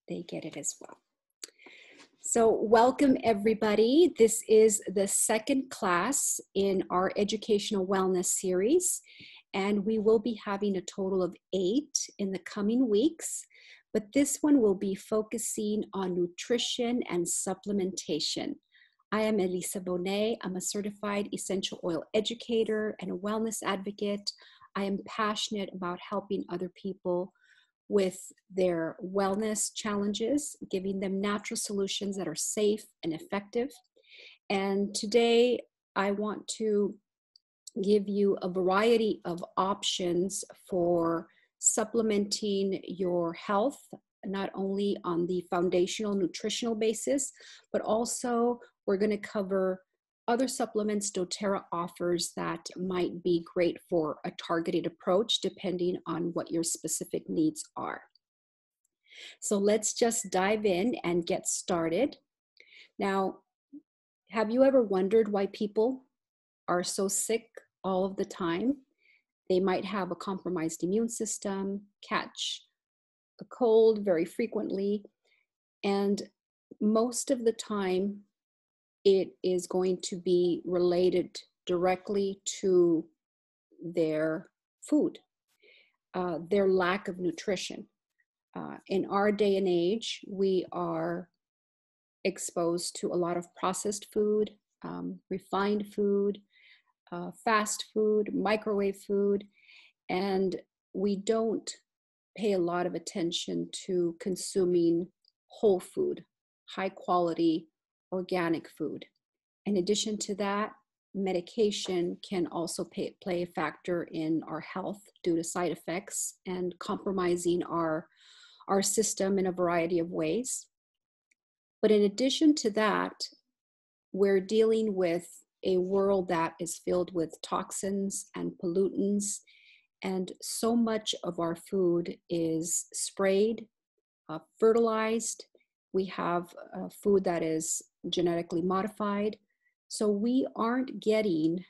they get it as well. So welcome everybody. This is the second class in our educational wellness series, and we will be having a total of 8 in the coming weeks, but this one will be focusing on nutrition and supplementation. I am Elisa Bonet. I'm a certified essential oil educator and a wellness advocate. I am passionate about helping other people with their wellness challenges, giving them natural solutions that are safe and effective. And today I want to give you a variety of options for supplementing your health, not only on the foundational nutritional basis, but also we're going to cover other supplements doTERRA offers that might be great for a targeted approach depending on what your specific needs are. So let's just dive in and get started. Now, have you ever wondered why people are so sick all of the time? They might have a compromised immune system, catch a cold very frequently, and most of the time, it is going to be related directly to their food, their lack of nutrition. In our day and age, we are exposed to a lot of processed food, refined food, fast food, microwave food, and we don't pay a lot of attention to consuming whole food, high quality, organic food. In addition to that, medication can also play a factor in our health due to side effects and compromising our system in a variety of ways. But in addition to that, we're dealing with a world that is filled with toxins and pollutants, and so much of our food is sprayed, fertilized. We have food that is genetically modified. So we aren't getting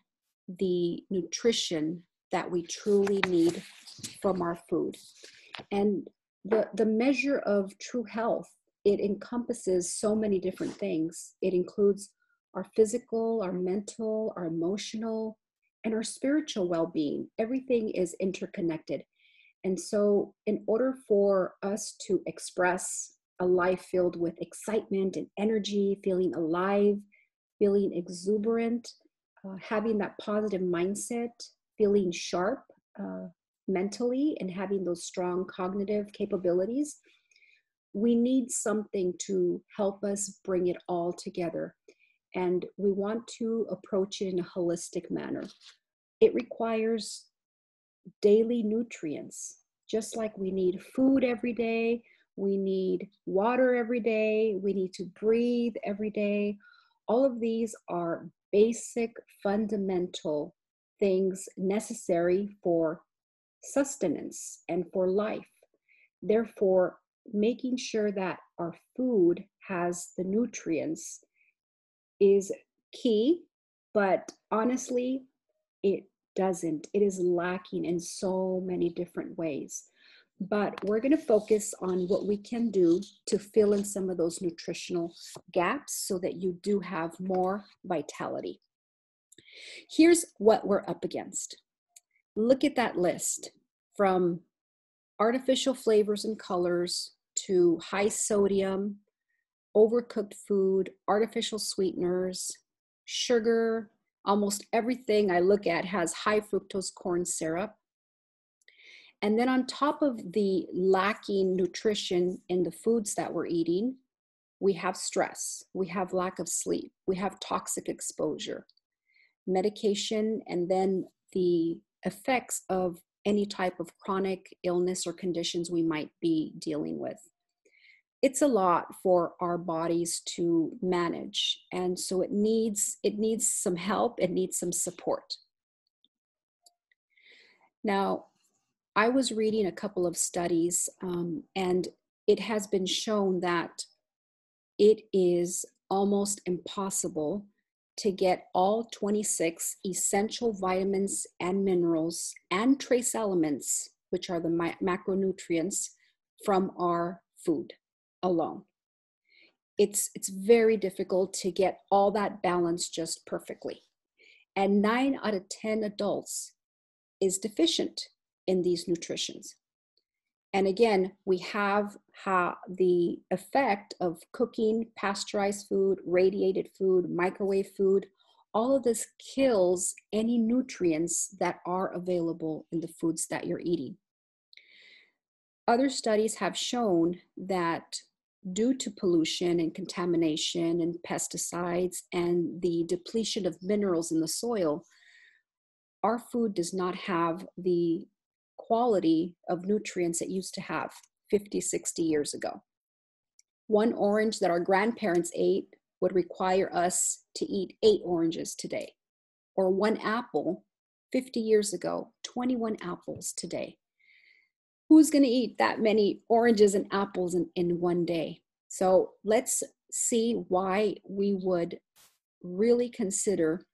the nutrition that we truly need from our food. And the measure of true health, it encompasses so many different things. It includes our physical, our mental, our emotional, and our spiritual well-being. Everything is interconnected. And so in order for us to express a life filled with excitement and energy, feeling alive, feeling exuberant, having that positive mindset, feeling sharp mentally, and having those strong cognitive capabilities, we need something to help us bring it all together. And we want to approach it in a holistic manner. It requires daily nutrients, just like we need food every day. We need water every day. We need to breathe every day. All of these are basic, fundamental things necessary for sustenance and for life. Therefore, making sure that our food has the nutrients is key, but honestly, it doesn't. It is lacking in so many different ways. But we're going to focus on what we can do to fill in some of those nutritional gaps so that you do have more vitality. Here's what we're up against. Look at that list, from artificial flavors and colors to high sodium, overcooked food, artificial sweeteners, sugar. Almost everything I look at has high fructose corn syrup. And then on top of the lacking nutrition in the foods that we're eating, we have stress, we have lack of sleep, we have toxic exposure, medication, and then the effects of any type of chronic illness or conditions we might be dealing with. It's a lot for our bodies to manage, and so it needs some help, it needs some support. Now, I was reading a couple of studies, and it has been shown that it is almost impossible to get all 26 essential vitamins and minerals and trace elements, which are the macronutrients, from our food. alone. It's very difficult to get all that balance just perfectly. And 9 out of 10 adults is deficient in these nutritions. And again, we have the effect of cooking, pasteurized food, radiated food, microwave food. All of this kills any nutrients that are available in the foods that you're eating. Other studies have shown that due to pollution and contamination and pesticides and the depletion of minerals in the soil, our food does not have the quality of nutrients it used to have 50, 60 years ago. One orange that our grandparents ate would require us to eat 8 oranges today. Or one apple 50 years ago, 21 apples today. Who's going to eat that many oranges and apples in one day? So let's see why we would really consider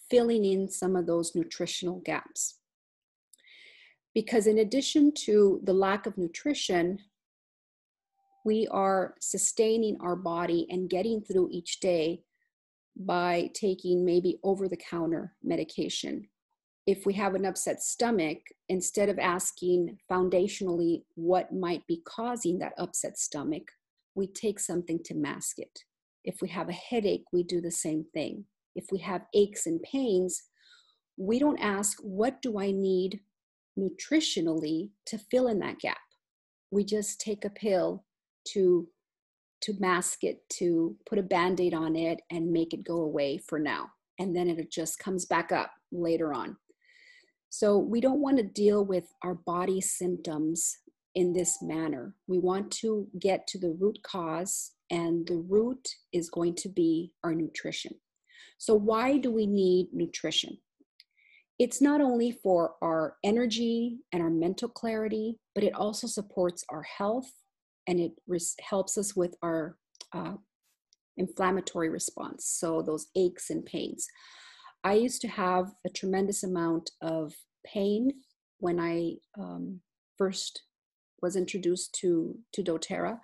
filling in some of those nutritional gaps. Because in addition to the lack of nutrition, we are sustaining our body and getting through each day by taking maybe over-the-counter medication. If we have an upset stomach, instead of asking foundationally what might be causing that upset stomach, we take something to mask it. If we have a headache, we do the same thing. If we have aches and pains, we don't ask, what do I need nutritionally to fill in that gap? We just take a pill to mask it, to put a Band-Aid on it and make it go away for now. And then it just comes back up later on. So we don't want to deal with our body symptoms in this manner. We want to get to the root cause, and the root is going to be our nutrition. So why do we need nutrition? It's not only for our energy and our mental clarity, but it also supports our health, and it helps us with our inflammatory response. So those aches and pains. I used to have a tremendous amount of pain when I first was introduced to doTERRA.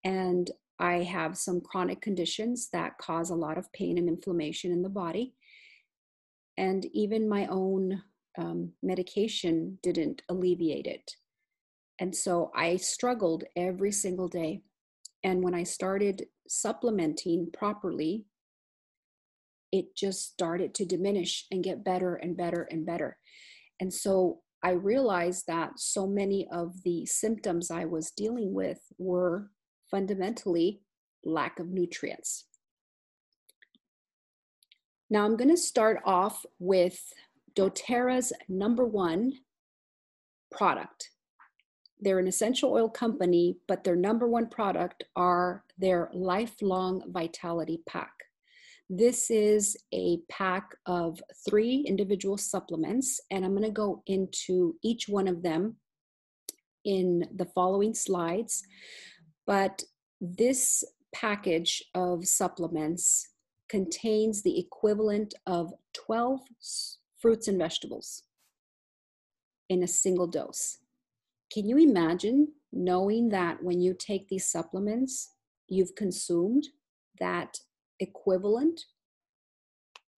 And I have some chronic conditions that cause a lot of pain and inflammation in the body. And even my own medication didn't alleviate it. And so I struggled every single day. And when I started supplementing properly, it just started to diminish and get better and better and better. And so I realized that so many of the symptoms I was dealing with were fundamentally lack of nutrients. Now I'm going to start off with doTERRA's #1 product. They're an essential oil company, but their #1 product are their Lifelong Vitality Pack. This is a pack of 3 individual supplements, and I'm going to go into each one of them in the following slides. But this package of supplements contains the equivalent of 12 fruits and vegetables in a single dose. Can you imagine knowing that when you take these supplements, you've consumed that equivalent?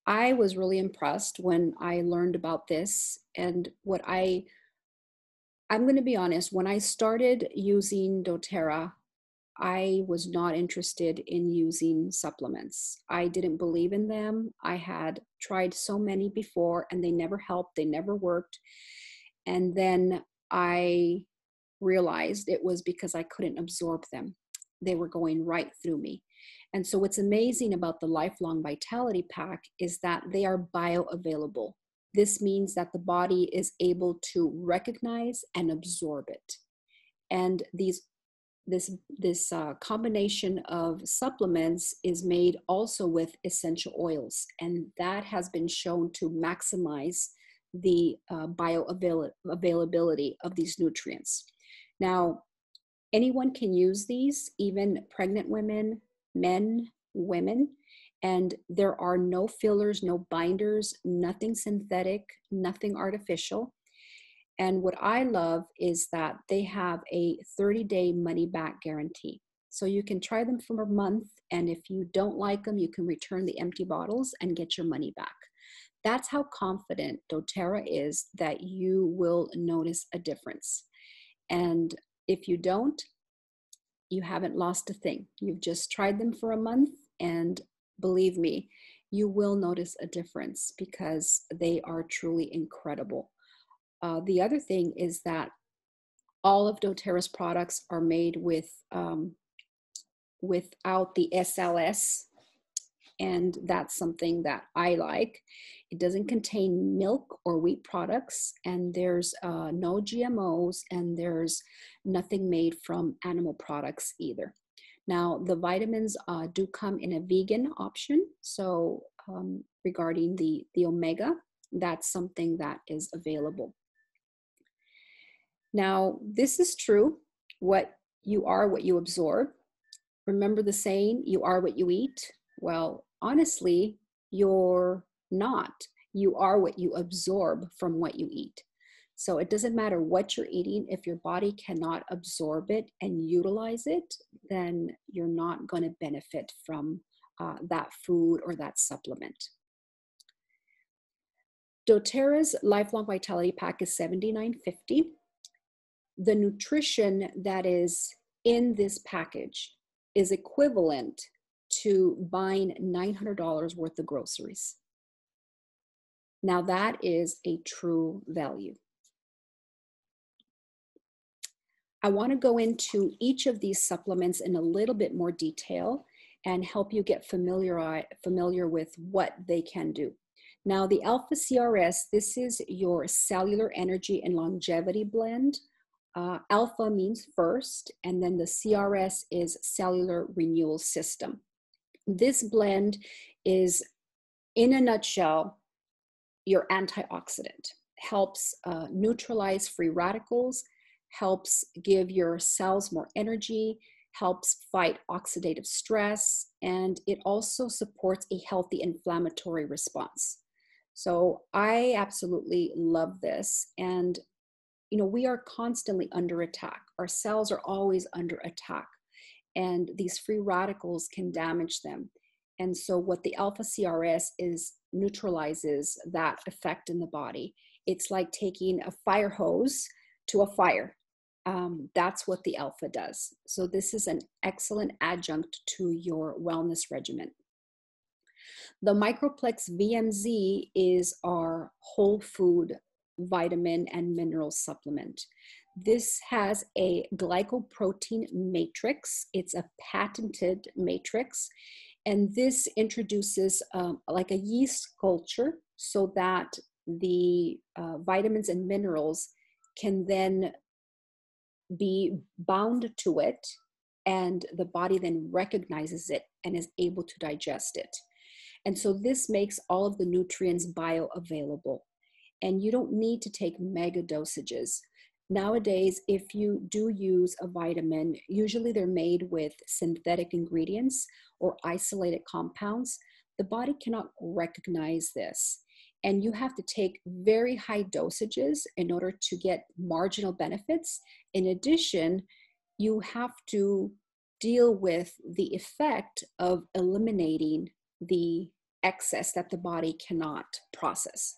I was really impressed when I learned about this. And I'm going to be honest, when I started using doTERRA, I was not interested in using supplements. I didn't believe in them. I had tried so many before and they never helped, they never worked. And then I realized it was because I couldn't absorb them. They were going right through me. And so what's amazing about the Lifelong Vitality Pack is that they are bioavailable. This means that the body is able to recognize and absorb it. And this combination of supplements is made also with essential oils, and that has been shown to maximize the bioavailability of these nutrients. Now, anyone can use these, even pregnant women, men, women, and there are no fillers, no binders, nothing synthetic, nothing artificial. And what I love is that they have a 30-day money-back guarantee. So you can try them for a month, and if you don't like them, you can return the empty bottles and get your money back. That's how confident doTERRA is that you will notice a difference. And if you don't, you haven't lost a thing. You've just tried them for a month, and believe me, you will notice a difference because they are truly incredible. The other thing is that all of doTERRA's products are made with without the SLS, and that's something that I like. It doesn't contain milk or wheat products, and there's no GMOs, and there's nothing made from animal products either. Now, the vitamins do come in a vegan option, so regarding the omega, that's something that is available. Now, this is true. What you are, what you absorb. Remember the saying, you are what you eat? Well, honestly, you're not. You are what you absorb from what you eat. So it doesn't matter what you're eating. If your body cannot absorb it and utilize it, then you're not going to benefit from that food or that supplement. doTERRA's Lifelong Vitality Pack is $79.50. The nutrition that is in this package is equivalent to buying $900 worth of groceries. Now that is a true value. I want to go into each of these supplements in a little bit more detail and help you get familiar with what they can do. Now the Alpha CRS, this is your cellular energy and longevity blend. Alpha means first, and then the CRS is cellular renewal system. This blend is, in a nutshell, your antioxidant. Helps neutralize free radicals, helps give your cells more energy, helps fight oxidative stress, and it also supports a healthy inflammatory response. So I absolutely love this. And you know, we are constantly under attack. Our cells are always under attack, and these free radicals can damage them. And so what the Alpha CRS is neutralizes that effect in the body. It's like taking a fire hose to a fire. That's what the Alpha does. So this is an excellent adjunct to your wellness regimen. The Microplex VMZ is our whole food vitamin and mineral supplement. This has a glycoprotein matrix. It's a patented matrix, and this introduces like a yeast culture so that the vitamins and minerals can then be bound to it, and the body then recognizes it and is able to digest it. And so this makes all of the nutrients bioavailable. And you don't need to take mega dosages. Nowadays, if you do use a vitamin, usually they're made with synthetic ingredients or isolated compounds. The body cannot recognize this. And you have to take very high dosages in order to get marginal benefits. In addition, you have to deal with the effect of eliminating the excess that the body cannot process.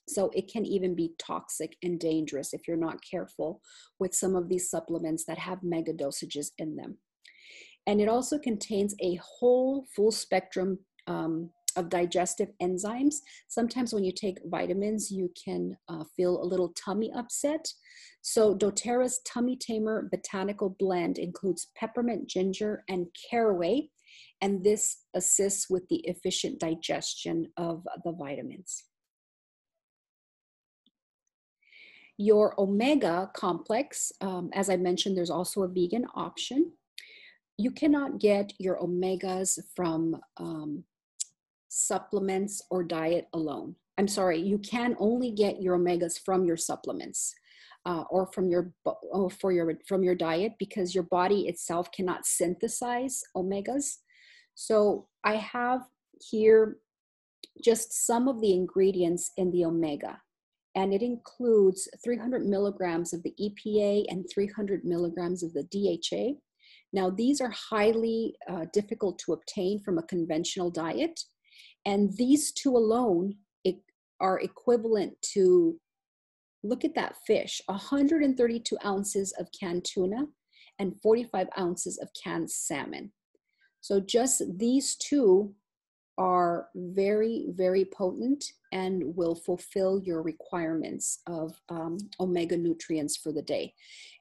So it can even be toxic and dangerous if you're not careful with some of these supplements that have mega dosages in them. And it also contains a whole full spectrum of digestive enzymes. Sometimes when you take vitamins, you can feel a little tummy upset. So doTERRA's Tummy Tamer Botanical Blend includes peppermint, ginger, and caraway, and this assists with the efficient digestion of the vitamins. Your omega complex, as I mentioned, there's also a vegan option. You cannot get your omegas from supplements or diet alone. I'm sorry, you can only get your omegas from your supplements or from your diet, because your body itself cannot synthesize omegas. So I have here just some of the ingredients in the omega, and it includes 300 milligrams of the EPA and 300 milligrams of the DHA. Now, these are highly difficult to obtain from a conventional diet, and these two alone are equivalent to, look at that fish, 132 ounces of canned tuna and 45 ounces of canned salmon. So just these two are very, very potent and will fulfill your requirements of omega nutrients for the day.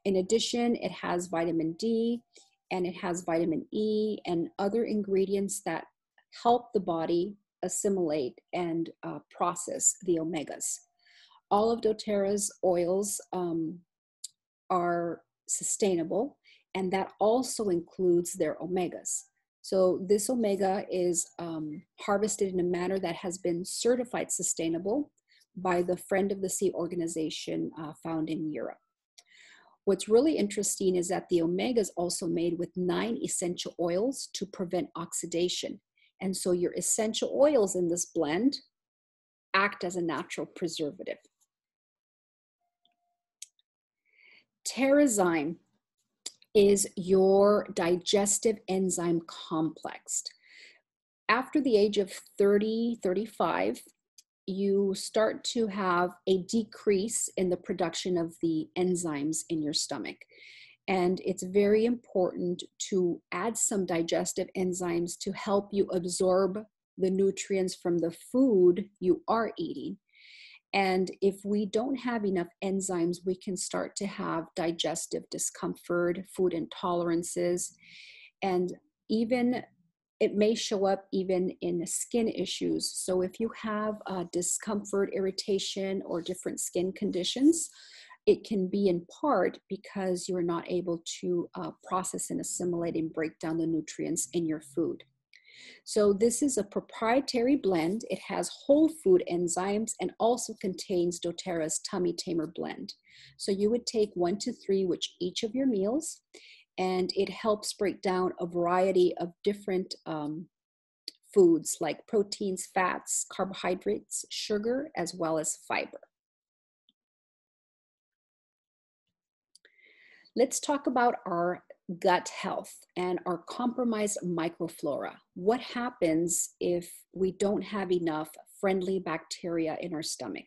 In addition, it has vitamin D and it has vitamin E and other ingredients that help the body assimilate and process the omegas. All of doTERRA's oils are sustainable, and that also includes their omegas. So this omega is harvested in a manner that has been certified sustainable by the Friend of the Sea organization found in Europe. What's really interesting is that the omega is also made with 9 essential oils to prevent oxidation. And so your essential oils in this blend act as a natural preservative. TerraZyme is your digestive enzyme complex. After the age of 30, 35, you start to have a decrease in the production of the enzymes in your stomach. And it's very important to add some digestive enzymes to help you absorb the nutrients from the food you are eating. And if we don't have enough enzymes, we can start to have digestive discomfort, food intolerances, and even it may show up even in skin issues. So if you have discomfort, irritation, or different skin conditions, it can be in part because you're not able to process and assimilate and break down the nutrients in your food. So this is a proprietary blend. It has whole food enzymes and also contains doTERRA's Tummy Tamer blend. So you would take 1 to 3 with each of your meals, and it helps break down a variety of different foods like proteins, fats, carbohydrates, sugar, as well as fiber. Let's talk about our gut health and our compromised microflora. What happens if we don't have enough friendly bacteria in our stomach?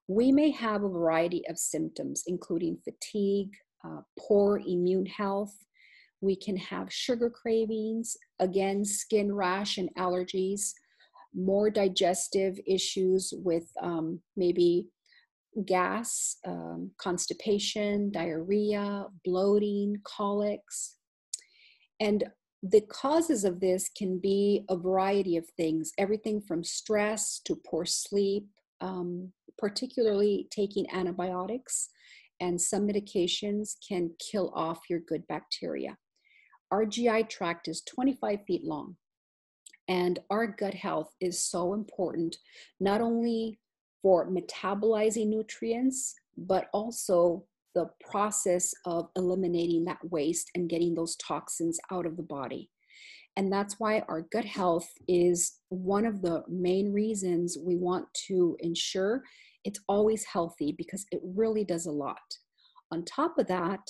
We may have a variety of symptoms, including fatigue, poor immune health. We can have sugar cravings, again, skin rash and allergies, more digestive issues with maybe gas, constipation, diarrhea, bloating, colics. And the causes of this can be a variety of things, everything from stress to poor sleep, particularly taking antibiotics, and some medications can kill off your good bacteria. Our GI tract is 25 feet long, and our gut health is so important, not only for metabolizing nutrients, but also the process of eliminating that waste and getting those toxins out of the body. And that's why our gut health is one of the main reasons we want to ensure it's always healthy, because it really does a lot. On top of that,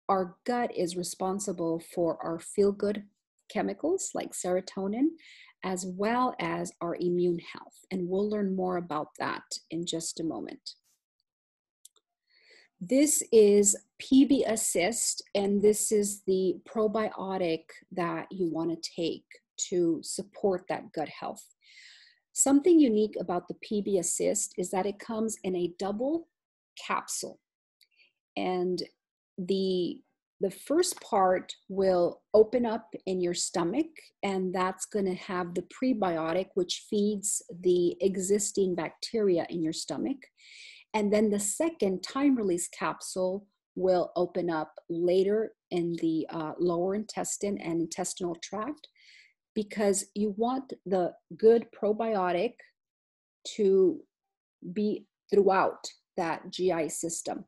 our gut is responsible for our feel-good chemicals like serotonin, as well as our immune health. And we'll learn more about that in just a moment. This is PB Assist, and this is the probiotic that you want to take to support that gut health. Something unique about the PB Assist is that it comes in a double capsule. And the first part will open up in your stomach, and that's going to have the prebiotic, which feeds the existing bacteria in your stomach. And then the second time-release capsule will open up later in the lower intestine and intestinal tract, because you want the good probiotic to be throughout that GI system.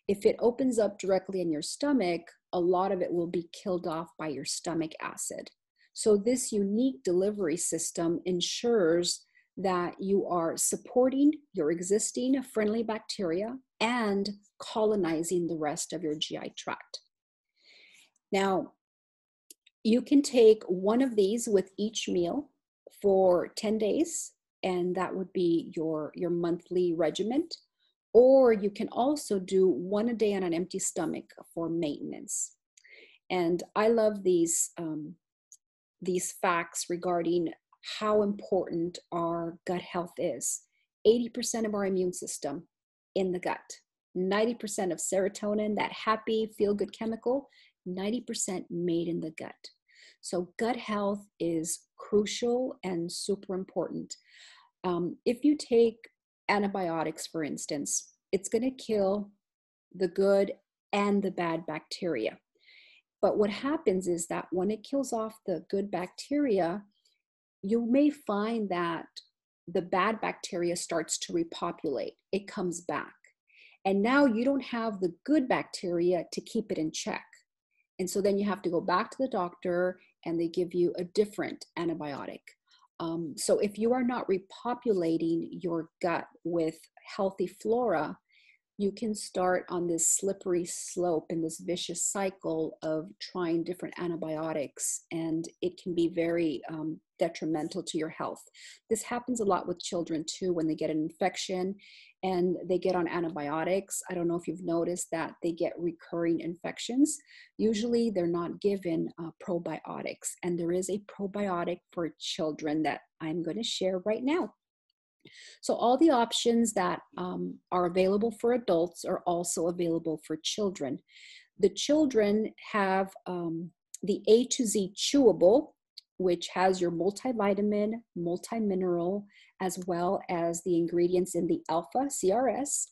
If it opens up directly in your stomach, a lot of it will be killed off by your stomach acid. So this unique delivery system ensures that you are supporting your existing friendly bacteria and colonizing the rest of your GI tract. Now, You can take one of these with each meal for 10 days, and that would be your monthly regimen. Or you can also do one a day on an empty stomach for maintenance. And I love these facts regarding how important our gut health is. 80% of our immune system in the gut, 90% of serotonin, that happy feel-good chemical, 90% made in the gut. So gut health is crucial and super important. If you take antibiotics, for instance, it's going to kill the good and the bad bacteria. But what happens is that when it kills off the good bacteria, you may find that the bad bacteria starts to repopulate. It comes back. And now you don't have the good bacteria to keep it in check. And so then you have to go back to the doctor and they give you a different antibiotic. So if you are not repopulating your gut with healthy flora, you can start on this slippery slope and this vicious cycle of trying different antibiotics, and it can be very detrimental to your health. This happens a lot with children too when they get an infection and they get on antibiotics. I don't know if you've noticed that they get recurring infections. Usually they're not given probiotics, and there is a probiotic for children that I'm going to share right now. So all the options that are available for adults are also available for children. The children have the A to Z chewable, which has your multivitamin, multimineral, as well as the ingredients in the alpha CRS.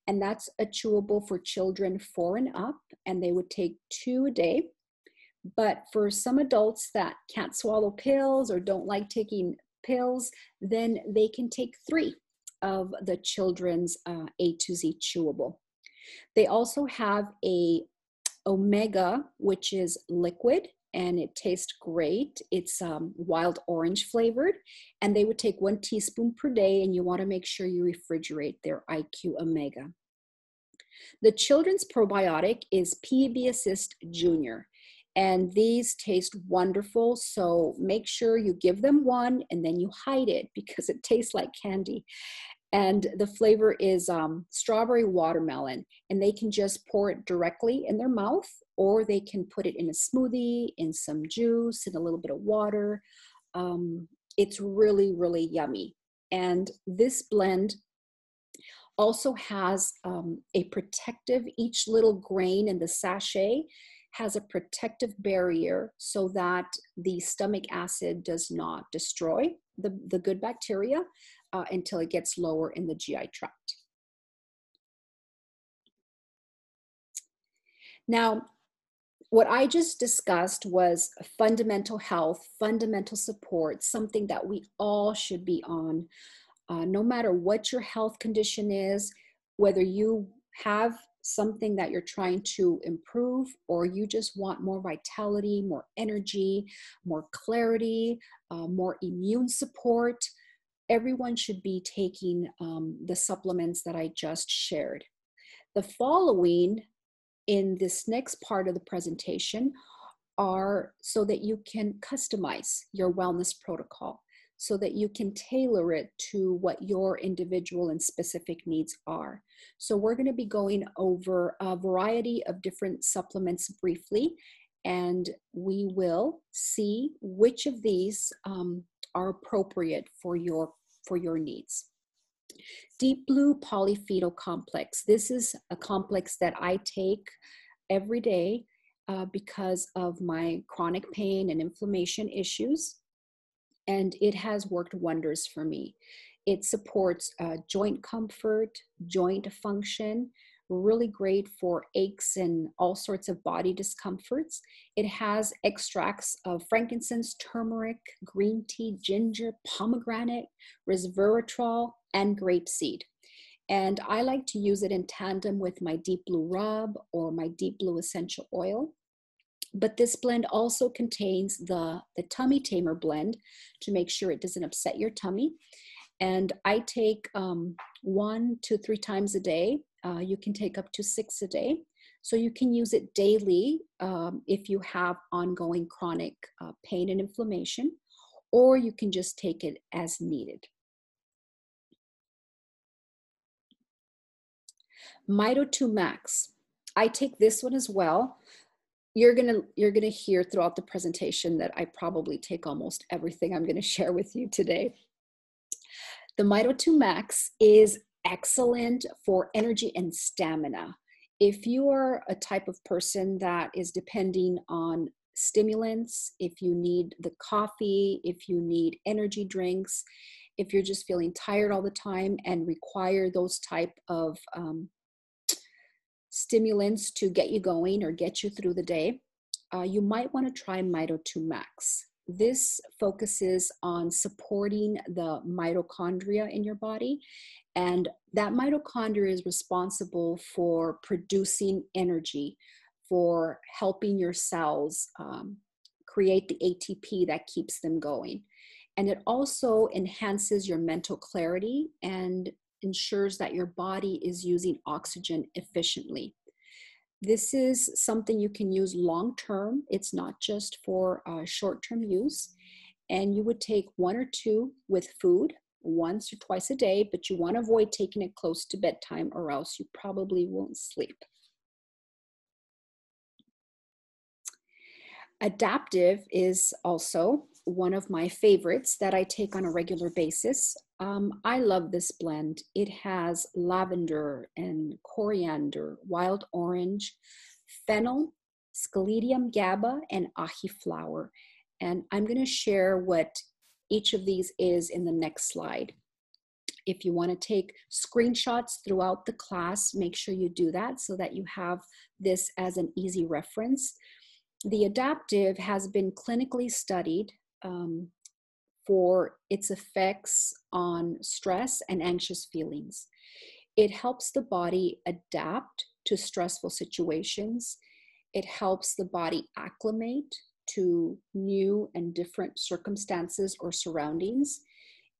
And that's a chewable for children 4 and up, and they would take 2 a day. But for some adults that can't swallow pills or don't like taking pills, then they can take 3 of the children's A to Z chewable. They also have a omega, which is liquid, and it tastes great. It's wild orange flavored, and they would take 1 teaspoon per day, and you want to make sure you refrigerate their IQ omega. The children's probiotic is PB Assist Junior. And these taste wonderful, so make sure you give them 1 and then you hide it because it tastes like candy. And the flavor is strawberry watermelon, and they can just pour it directly in their mouth, or they can put it in a smoothie, in some juice, in a little bit of water. It's really, really yummy. And this blend also has a protective, each little grain in the sachet has a protective barrier so that the stomach acid does not destroy the good bacteria until it gets lower in the GI tract. Now, what I just discussed was fundamental health, fundamental support, something that we all should be on, no matter what your health condition is, whether you have something that you're trying to improve, or you just want more vitality, more energy, more clarity, more immune support. Everyone should be taking the supplements that I just shared. The following in this next part of the presentation are so that you can customize your wellness protocol, so that you can tailor it to what your individual and specific needs are. So we're going to be going over a variety of different supplements briefly, and we will see which of these are appropriate for your needs. Deep Blue Polyphenol Complex. This is a complex that I take every day because of my chronic pain and inflammation issues. And it has worked wonders for me. It supports joint comfort, joint function, really great for aches and all sorts of body discomforts. It has extracts of frankincense, turmeric, green tea, ginger, pomegranate, resveratrol, and grapeseed. And I like to use it in tandem with my Deep Blue Rub or my Deep Blue Essential Oil. But this blend also contains the tummy tamer blend to make sure it doesn't upset your tummy. And I take 1 to 3 times a day. You can take up to 6 a day. So you can use it daily if you have ongoing chronic pain and inflammation, or you can just take it as needed. Mito 2 Max. I take this one as well. You're gonna hear throughout the presentation that I probably take almost everything I'm gonna share with you today. The Mito 2 Max is excellent for energy and stamina. If you are a type of person that is depending on stimulants, if you need the coffee, if you need energy drinks, if you're just feeling tired all the time and require those type of stimulants to get you going or get you through the day, you might want to try Mito 2 Max. This focuses on supporting the mitochondria in your body, and that mitochondria is responsible for producing energy, for helping your cells create the ATP that keeps them going. And it also enhances your mental clarity and ensures that your body is using oxygen efficiently. This is something you can use long-term. It's not just for short-term use. And you would take 1 or 2 with food once or twice a day, but you want to avoid taking it close to bedtime or else you probably won't sleep. Adaptive is also one of my favorites that I take on a regular basis. I love this blend. It has lavender and coriander, wild orange, fennel, scaledium GABA, and ahi flower. And I'm going to share what each of these is in the next slide. If you want to take screenshots throughout the class, make sure you do that so that you have this as an easy reference. The adaptive has been clinically studied for its effects on stress and anxious feelings. It helps the body adapt to stressful situations. It helps the body acclimate to new and different circumstances or surroundings.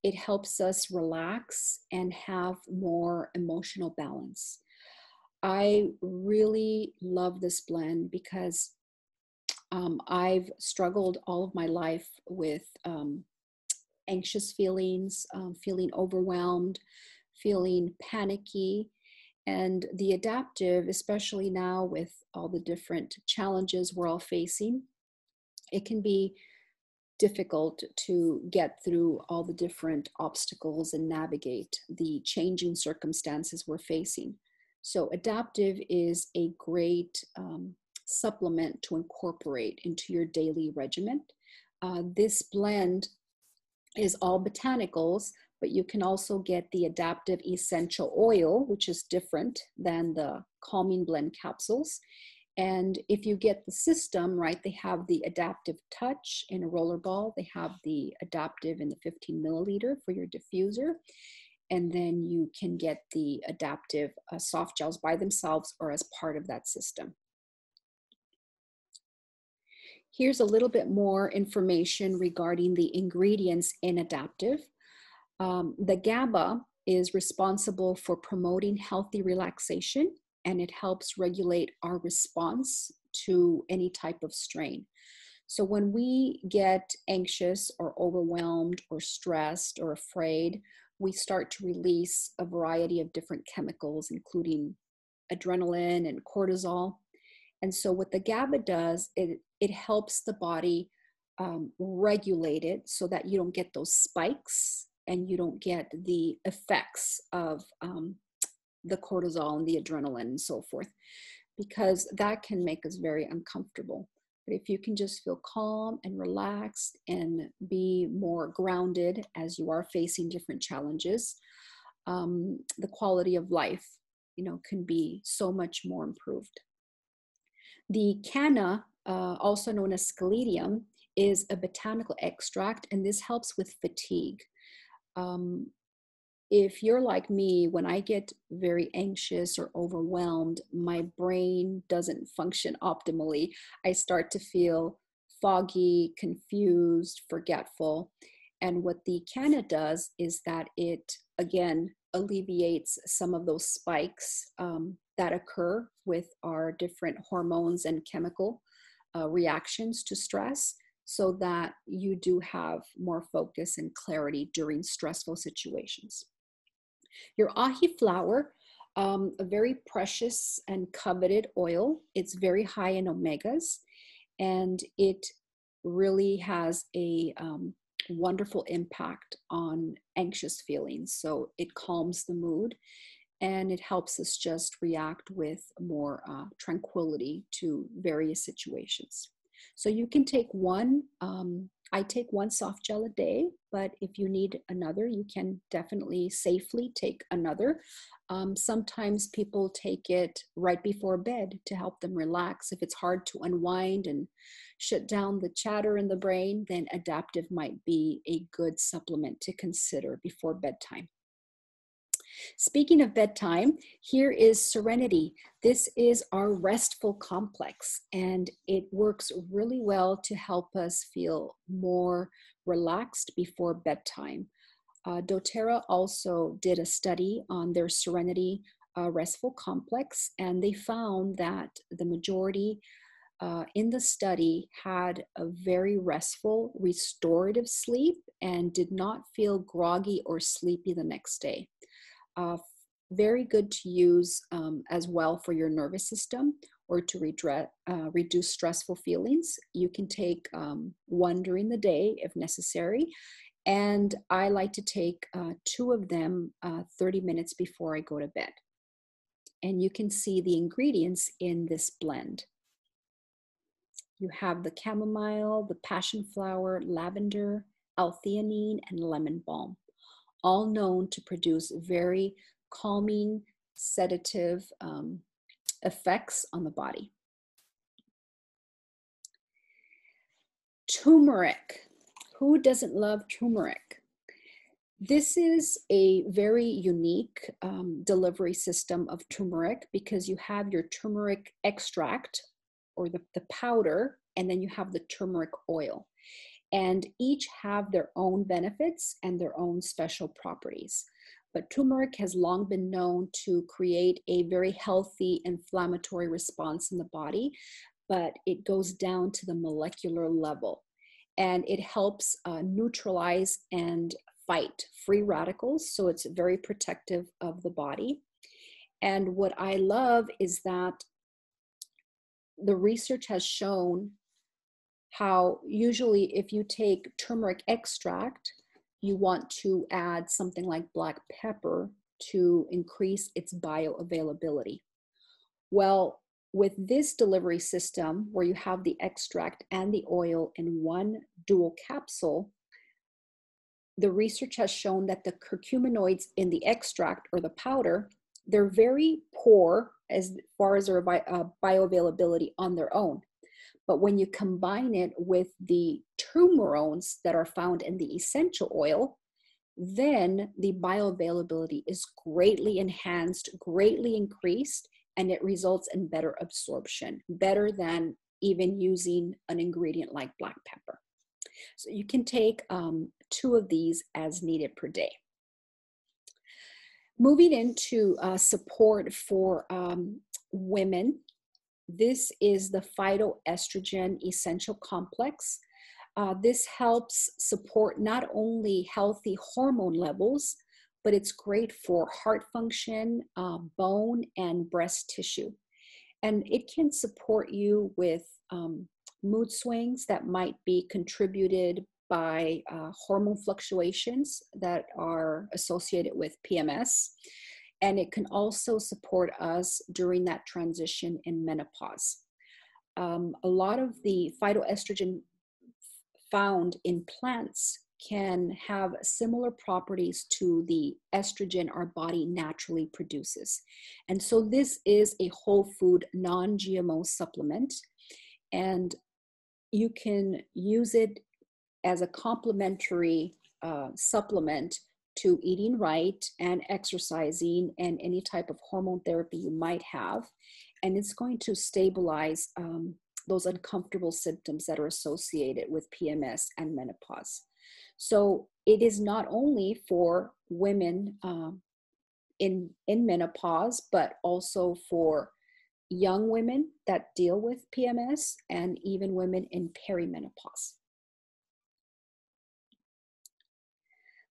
It helps us relax and have more emotional balance. I really love this blend because I've struggled all of my life with anxious feelings, feeling overwhelmed, feeling panicky. And the adaptive, especially now with all the different challenges we're all facing, it can be difficult to get through all the different obstacles and navigate the changing circumstances we're facing. So adaptive is a great supplement to incorporate into your daily regimen. This blend is all botanicals, but you can also get the adaptive essential oil, which is different than the calming blend capsules. And if you get the system, right, they have the adaptive touch in a roller ball. They have the adaptive in the 15 milliliter for your diffuser. And then you can get the adaptive soft gels by themselves or as part of that system. Here's a little bit more information regarding the ingredients in adaptive. The GABA is responsible for promoting healthy relaxation, and it helps regulate our response to any type of strain. So when we get anxious or overwhelmed or stressed or afraid, we start to release a variety of different chemicals, including adrenaline and cortisol. And so what the GABA does, it helps the body regulate it so that you don't get those spikes and you don't get the effects of the cortisol and the adrenaline and so forth, because that can make us very uncomfortable. But if you can just feel calm and relaxed and be more grounded as you are facing different challenges, the quality of life, can be so much more improved. The canna, also known as scaledium, is a botanical extract, and this helps with fatigue. If you're like me, when I get very anxious or overwhelmed, my brain doesn't function optimally. I start to feel foggy, confused, forgetful. And what the canna does is that it, again, alleviates some of those spikes that occur with our different hormones and chemical reactions to stress, so that you do have more focus and clarity during stressful situations. Your ahi flower, a very precious and coveted oil. It's very high in omegas, and it really has a wonderful impact on anxious feelings. So it calms the mood, and it helps us just react with more tranquility to various situations. So you can take one, I take one soft gel a day, but if you need another, you can definitely safely take another. Sometimes people take it right before bed to help them relax. If it's hard to unwind and shut down the chatter in the brain, then adaptive might be a good supplement to consider before bedtime. Speaking of bedtime, here is Serenity. This is our restful complex, and it works really well to help us feel more relaxed before bedtime. doTERRA also did a study on their Serenity restful complex, and they found that the majority in the study had a very restful, restorative sleep and did not feel groggy or sleepy the next day. Very good to use as well for your nervous system or to reduce stressful feelings. You can take one during the day if necessary. And I like to take 2 of them 30 minutes before I go to bed. And you can see the ingredients in this blend. You have the chamomile, the passion flower, lavender, L-theanine, and lemon balm, all known to produce very calming, sedative effects on the body. Turmeric. Who doesn't love turmeric? This is a very unique delivery system of turmeric, because you have your turmeric extract or the powder, and then you have the turmeric oil. And each have their own benefits and their own special properties. But turmeric has long been known to create a very healthy inflammatory response in the body, but it goes down to the molecular level. And it helps neutralize and fight free radicals, so it's very protective of the body. And what I love is that the research has shown how usually if you take turmeric extract, you want to add something like black pepper to increase its bioavailability. Well, with this delivery system where you have the extract and the oil in one dual capsule, the research has shown that the curcuminoids in the extract or the powder, they're very poor as far as their bioavailability on their own. But when you combine it with the turmerones that are found in the essential oil, then the bioavailability is greatly enhanced, greatly increased, and it results in better absorption, better than even using an ingredient like black pepper. So you can take 2 of these as needed per day. Moving into support for women, this is the phytoestrogen essential complex. This helps support not only healthy hormone levels, but it's great for heart function, bone, and breast tissue. And it can support you with mood swings that might be contributed by hormone fluctuations that are associated with PMS. And it can also support us during that transition in menopause. A lot of the phytoestrogen found in plants can have similar properties to the estrogen our body naturally produces. And so this is a whole food, non-GMO supplement, and you can use it as a complementary supplement to eating right and exercising and any type of hormone therapy you might have. And it's going to stabilize those uncomfortable symptoms that are associated with PMS and menopause. So it is not only for women in menopause, but also for young women that deal with PMS and even women in perimenopause.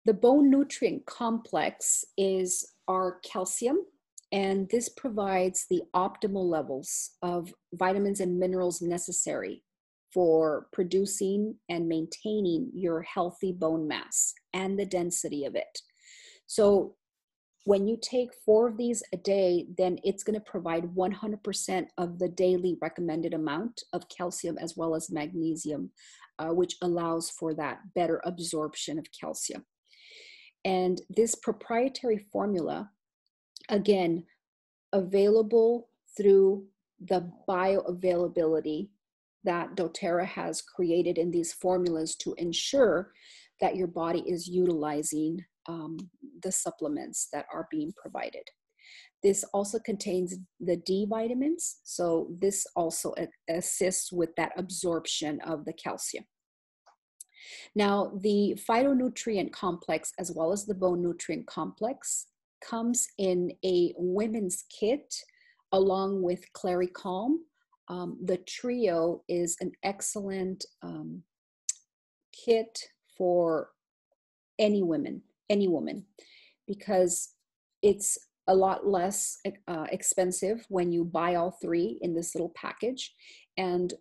The bone nutrient complex is our calcium, and this provides the optimal levels of vitamins and minerals necessary for producing and maintaining your healthy bone mass and the density of it. So when you take 4 of these a day, then it's going to provide 100% of the daily recommended amount of calcium as well as magnesium, which allows for that better absorption of calcium. And this proprietary formula, again, available through the bioavailability that doTERRA has created in these formulas to ensure that your body is utilizing the supplements that are being provided. This also contains the D vitamins, so this also assists with that absorption of the calcium. Now, the phytonutrient complex as well as the bone nutrient complex comes in a women's kit along with Clary Calm. The trio is an excellent kit for any woman, because it's a lot less expensive when you buy all 3 in this little package, and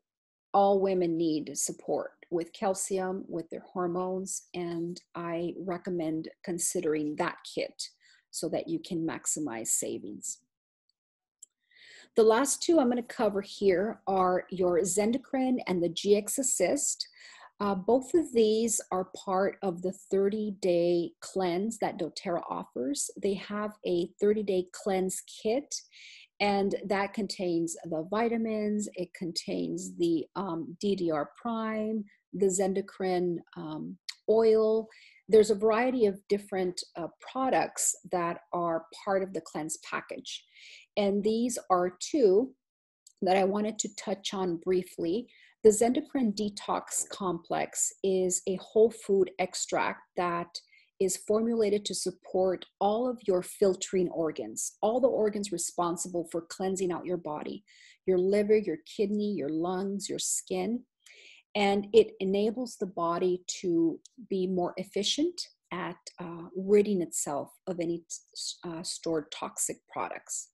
all women need support with calcium, with their hormones, and I recommend considering that kit so that you can maximize savings. The last 2 I'm going to cover here are your Zendocrine and the GX Assist. Both of these are part of the 30-day cleanse that doTERRA offers. They have a 30-day cleanse kit, and that contains the vitamins, it contains the DDR Prime, the Zendocrine oil. There's a variety of different products that are part of the cleanse package. And these are 2 that I wanted to touch on briefly. The Zendocrine Detox Complex is a whole food extract that is formulated to support all of your filtering organs, all the organs responsible for cleansing out your body, your liver, your kidney, your lungs, your skin. And it enables the body to be more efficient at ridding itself of any stored toxic products.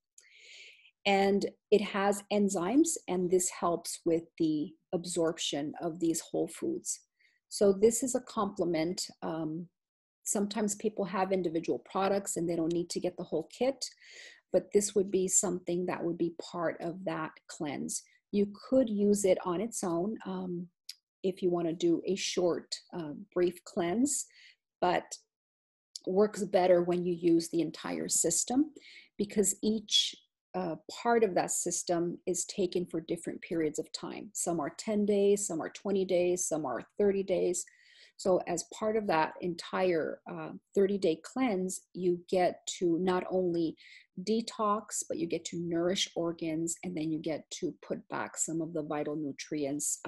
And it has enzymes, and this helps with the absorption of these whole foods. So this is a complement. Sometimes people have individual products and they don't need to get the whole kit, but this would be something that would be part of that cleanse. You could use it on its own if you want to do a short, brief cleanse, but works better when you use the entire system, because each part of that system is taken for different periods of time. Some are 10 days, some are 20 days, some are 30 days. So as part of that entire 30-day cleanse, you get to not only detox, but you get to nourish organs, and then you get to put back some of the vital nutrients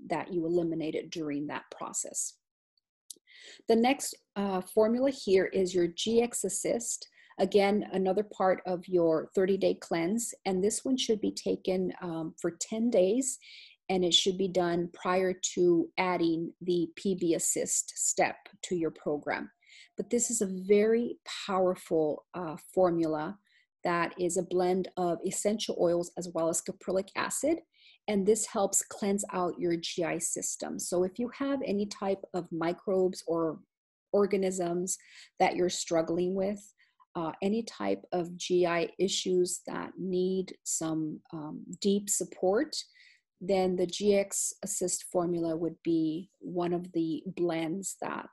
that you eliminated during that process. The next formula here is your GX Assist. Again, another part of your 30-day cleanse, and this one should be taken for 10 days, and it should be done prior to adding the PB Assist step to your program. But this is a very powerful formula that is a blend of essential oils as well as caprylic acid, and this helps cleanse out your GI system. So if you have any type of microbes or organisms that you're struggling with, any type of GI issues that need some deep support, then the GX Assist formula would be one of the blends that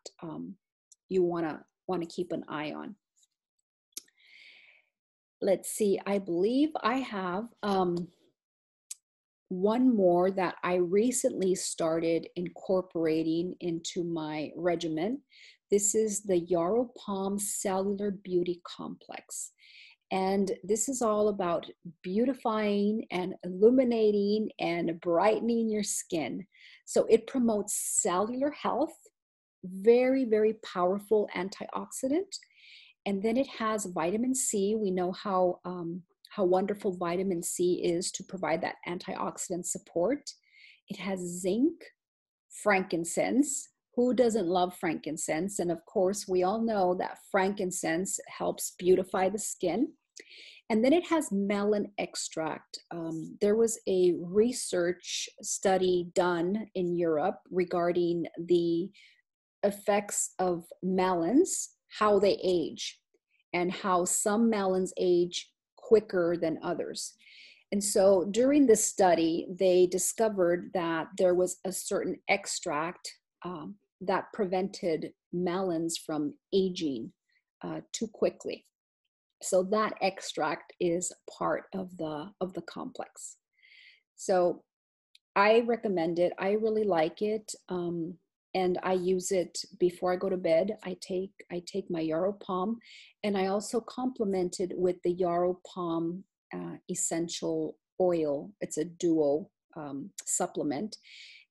you want to keep an eye on. Let's see, I believe I have one more that I recently started incorporating into my regimen. This is the Yarrow Palm Cellular Beauty Complex. And this is all about beautifying and illuminating and brightening your skin. So it promotes cellular health, very, very powerful antioxidant. And then it has vitamin C. We know how wonderful vitamin C is to provide that antioxidant support. It has zinc, frankincense. Who doesn't love frankincense? And of course, we all know that frankincense helps beautify the skin. And then it has melon extract. There was a research study done in Europe regarding the effects of melons, how they age, and how some melons age quicker than others. And so during this study, they discovered that there was a certain extract that prevented melons from aging too quickly. So that extract is part of the complex. So I recommend it. I really like it. And I use it before I go to bed. I take my Yarrow Palm, and I also complement it with the Yarrow Palm essential oil. It's a duo supplement,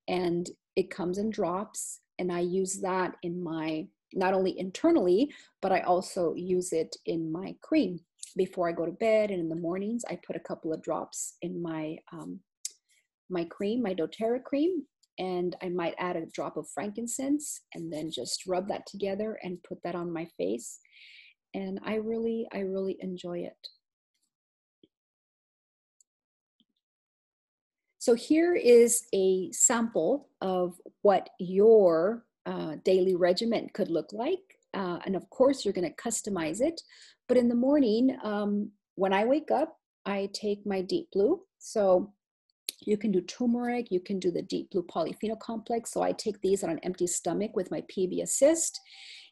and it comes in drops, and I use that in my, not only internally, but I also use it in my cream before I go to bed, and in the mornings I put a couple of drops in my my cream, my doTERRA cream, and I might add a drop of frankincense and then just rub that together and put that on my face. And I really enjoy it. So here is a sample of what your daily regimen could look like. And of course, you're going to customize it. But in the morning, when I wake up, I take my Deep Blue. So you can do turmeric, you can do the Deep Blue polyphenol complex. So I take these on an empty stomach with my PB Assist.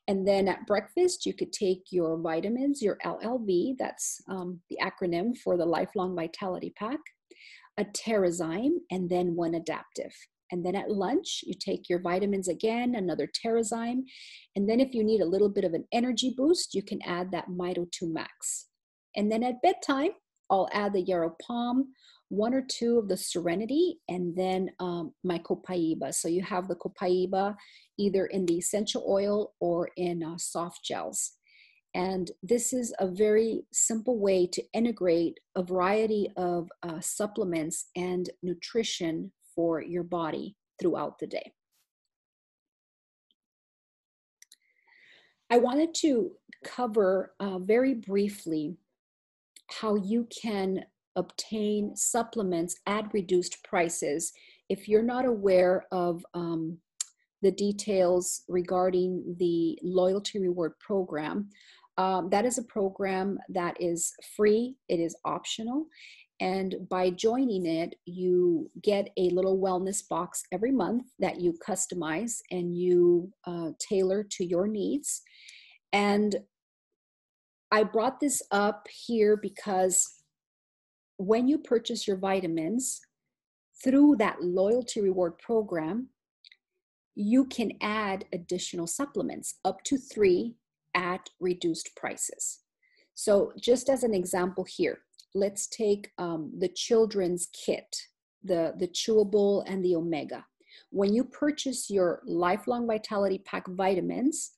And then at breakfast, you could take your vitamins, your LLV, that's the acronym for the Lifelong Vitality Pack, a Terrazyme, and then one adaptive. And then at lunch, you take your vitamins again, another Terrazyme. And then if you need a little bit of an energy boost, you can add that Mito 2 Max. And then at bedtime, I'll add the Yarrow Palm, 1 or 2 of the Serenity, and then my Copaiba. So you have the Copaiba either in the essential oil or in soft gels. And this is a very simple way to integrate a variety of supplements and nutrition for your body throughout the day. I wanted to cover very briefly how you can obtain supplements at reduced prices if you're not aware of the details regarding the loyalty reward program. That is a program that is free, it is optional, and by joining it, you get a little wellness box every month that you customize and you tailor to your needs. And I brought this up here because when you purchase your vitamins through that loyalty reward program, you can add additional supplements, up to 3 at reduced prices. So just as an example here, let's take the children's kit, the chewable and the omega. When you purchase your Lifelong Vitality Pack vitamins,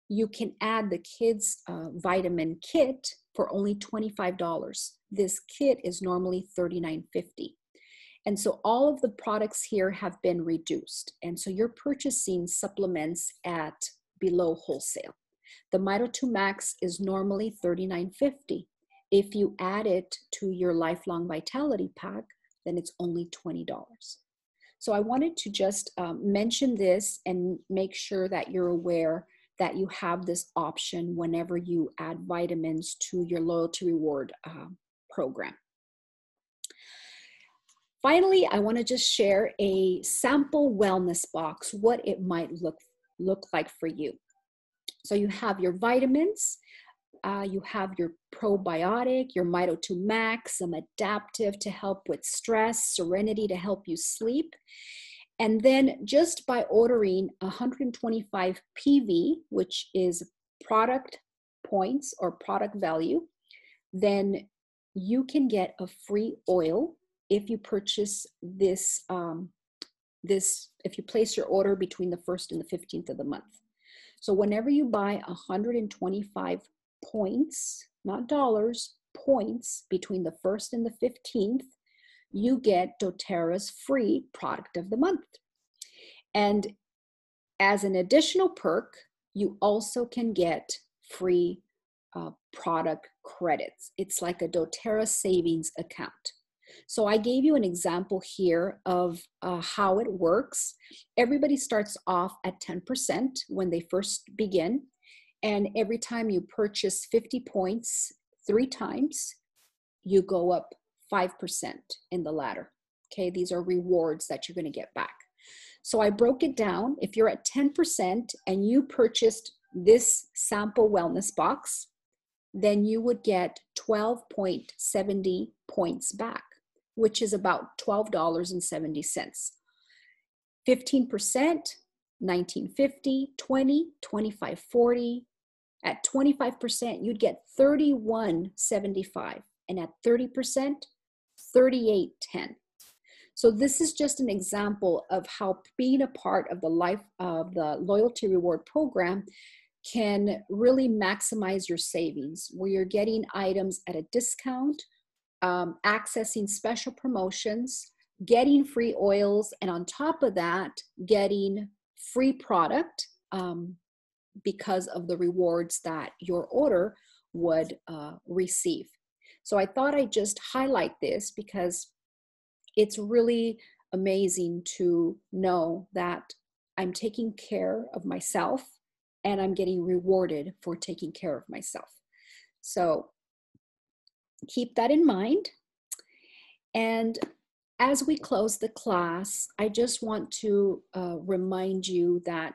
you can add the kids' vitamin kit for only $25. This kit is normally $39.50. And so all of the products here have been reduced. And so you're purchasing supplements at below wholesale. The Mito 2 Max is normally $39.50. If you add it to your Lifelong Vitality Pack, then it's only $20. So I wanted to just mention this and make sure that you're aware that you have this option whenever you add vitamins to your loyalty reward program. Finally, I want to just share a sample wellness box, what it might look like for you. So you have your vitamins, you have your probiotic, your Mito 2 Max, some adaptive to help with stress, Serenity to help you sleep. And then just by ordering 125 PV, which is product points or product value, then you can get a free oil if you purchase this, if you place your order between the 1st and the 15th of the month. So whenever you buy 125 points, not dollars, points between the 1st and the 15th, you get doTERRA's free product of the month. And as an additional perk, you also can get free product credits. It's like a doTERRA savings account. So I gave you an example here of how it works. Everybody starts off at 10% when they first begin. And every time you purchase 50 points 3 times, you go up 5% in the ladder. Okay, these are rewards that you're going to get back. So I broke it down. If you're at 10% and you purchased this sample wellness box, then you would get 12.70 points back, which is about $12.70. 15%, $19.50, 20, $25.40. At 25%, you'd get $31.75. And at 30%, $38.10. So this is just an example of how being a part of the loyalty reward program can really maximize your savings, where you're getting items at a discount, accessing special promotions, getting free oils, and on top of that, getting free product because of the rewards that your order would receive. So I thought I'd just highlight this because it's really amazing to know that I'm taking care of myself and I'm getting rewarded for taking care of myself. So keep that in mind. And as we close the class, I just want to remind you that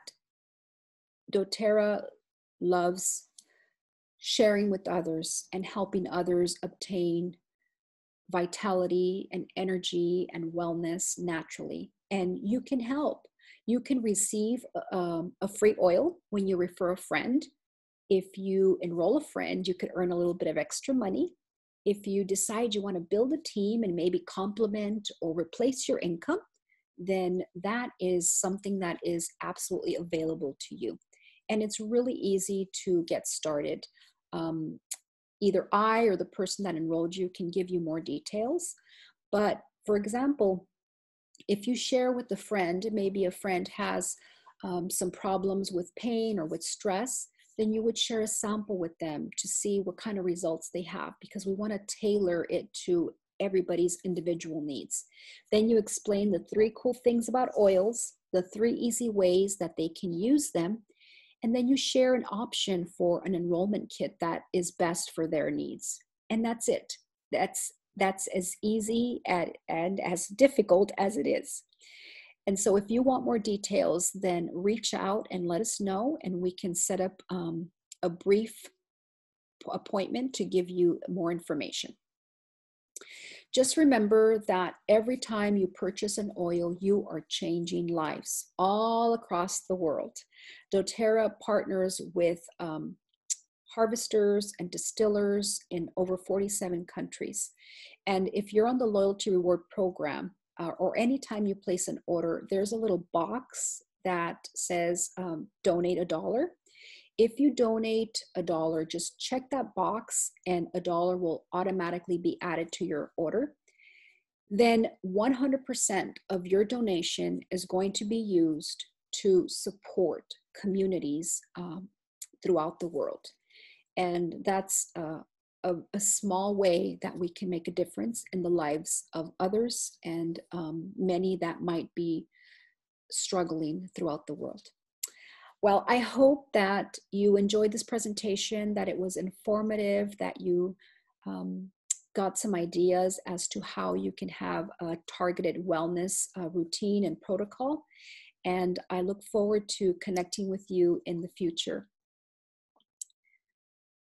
doTERRA loves sharing with others and helping others obtain vitality and energy and wellness naturally. And you can help. You can receive a free oil when you refer a friend. If you enroll a friend, you could earn a little bit of extra money. If you decide you want to build a team and maybe complement or replace your income, then that is something that is absolutely available to you. And it's really easy to get started. Either I or the person that enrolled you can give you more details. But for example, if you share with a friend, maybe a friend has some problems with pain or with stress, then you would share a sample with them to see what kind of results they have, because we want to tailor it to everybody's individual needs. Then you explain the 3 cool things about oils, the 3 easy ways that they can use them, and then you share an option for an enrollment kit that is best for their needs. And that's it. That's as easy and as difficult as it is. And so if you want more details, then reach out and let us know, and we can set up a brief appointment to give you more information. Just remember that every time you purchase an oil, you are changing lives all across the world. doTERRA partners with harvesters and distillers in over 47 countries. And if you're on the loyalty reward program, or anytime you place an order, there's a little box that says donate $1. If you donate $1, just check that box and $1 will automatically be added to your order. Then 100% of your donation is going to be used to support communities throughout the world. And that's a small way that we can make a difference in the lives of others and many that might be struggling throughout the world. Well, I hope that you enjoyed this presentation, that it was informative, that you got some ideas as to how you can have a targeted wellness routine and protocol. And I look forward to connecting with you in the future.